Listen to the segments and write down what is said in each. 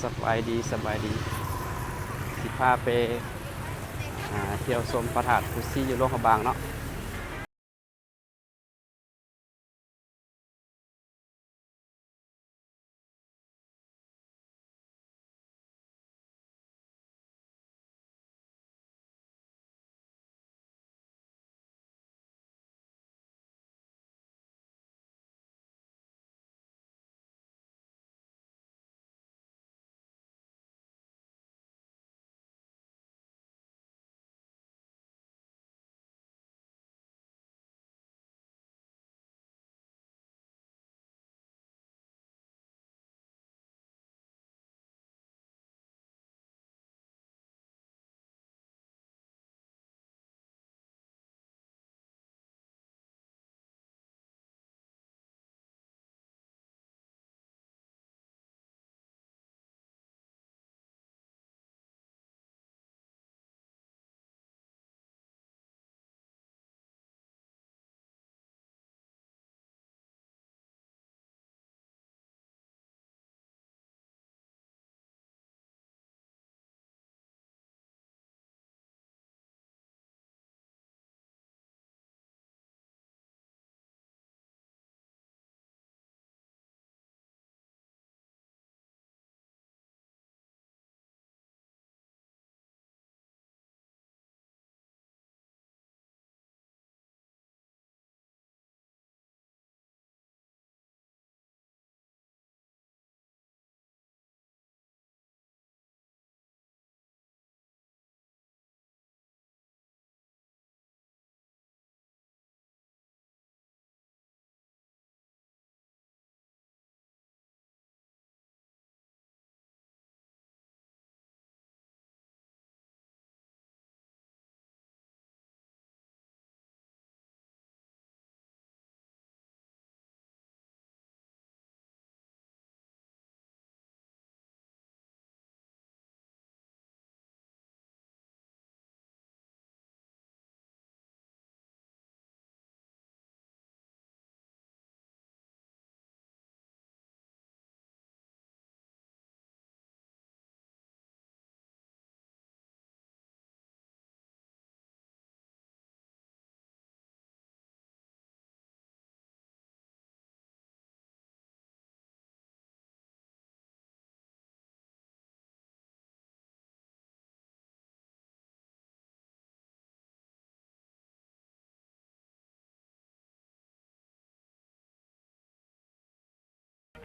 สบายดีสบายดีสิพาไปเที่ยวชมพระธาตุพุซี่อยู่โลกขบางเนาะ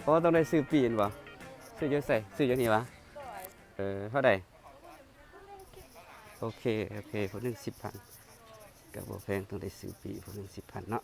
เพราะว่าต้องได้ซื้อปีนบ่ซื้อเยอะใส่ซื้อเยอะนี่วะเท่าใดโอเคโอเคคนหนึ่ง10,000กับบ่แพงต้องได้ซื้อปีคนหนึ่ง10,000เนาะ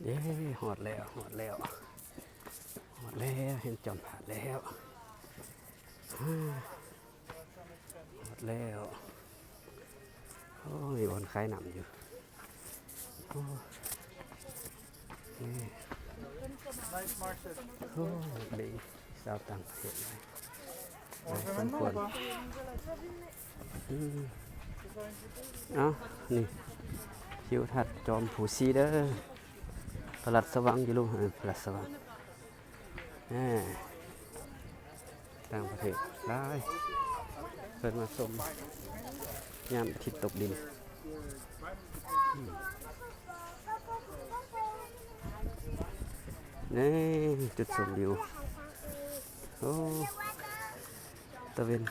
เย้หอดแล้วหอดแล้วหอดแล้วเห็นจอมผาแล้วหอดแล้วโอ้ยบอลคล้ายหนำอยู่โอ้นี่โอ้ดีสาวต่างประเทศเลยสมควรเอ้านี่ทิวทัศน์จอมผูซีเด้อปลัดสว่างอยู่ลูกปลัดสว่างต่างประเทศได้เพิ่นมาชมยามอาทิตย์ตกดินนี่จุดชมวิวโอ้ตะเวน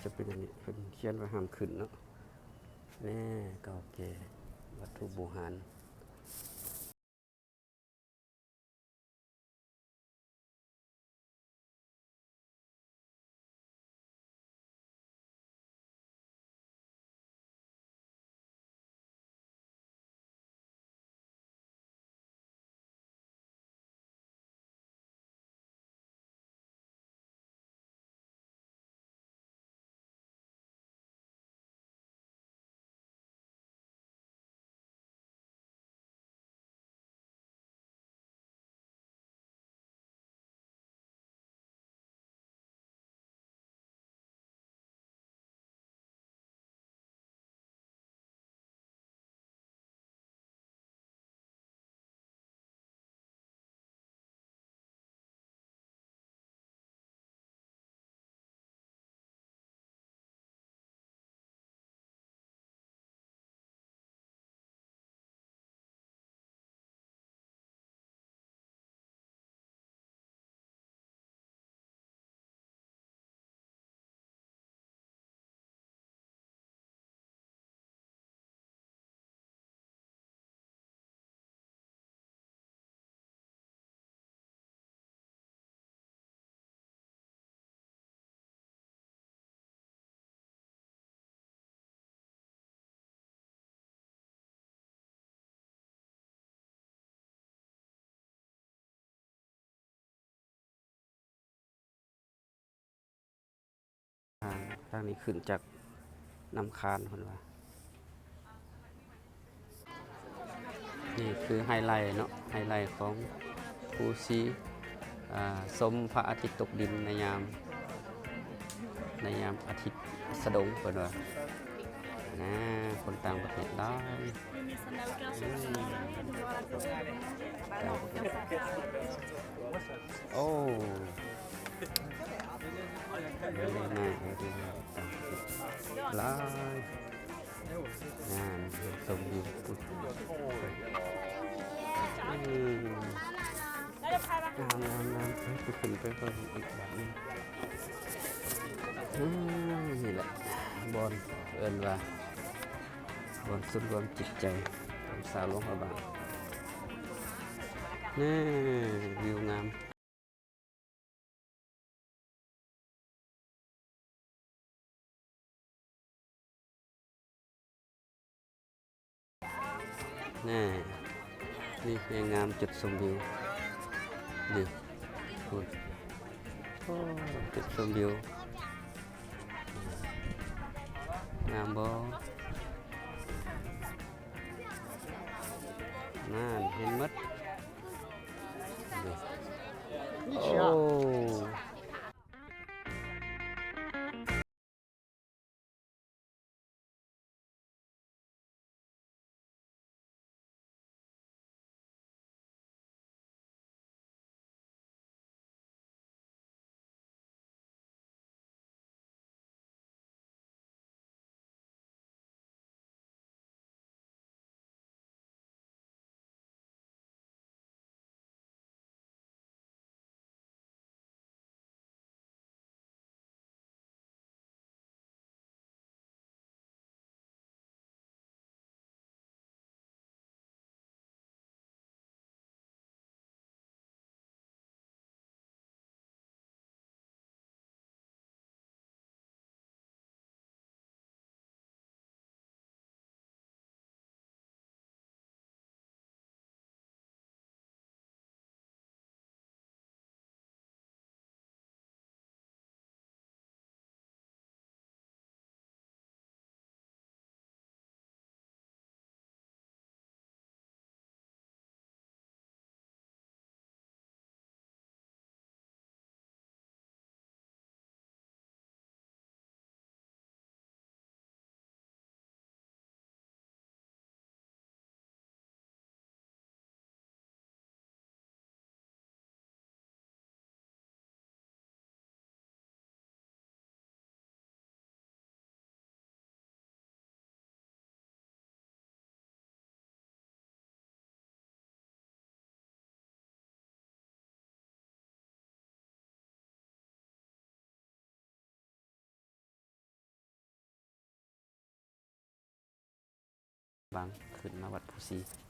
จะเป็นอันนี้เป็นเขียนว่าห้ามขึ้นเนาะนี่เก่าแก่วัตถุโบราณทางนี้ขึ้นจากน้ำคานคนว่านี่คือไฮไลท์เนาะไฮไลท์ของภูซีชมพระอาทิตย์ตกดินในยามอาทิตย์สะดงเปิดว่านะคนต่างประเทศได้โอ้ไม่ง่ายเลยดีหลายงานชมวิวน้ำไปขึ้นไปเพิ่มอีกแบบนึงนี่แหละบอลเอินว่า รวมสุดรวมจิตใจของสาวหลวงพระบางนี่วิวงามนี่คืองามจุดชมวิวนี่คุณโอ้จุดชมวิวงามบ่นั่นเห็นหมดนี่โอ้บางขึ้นมาวัดภูสี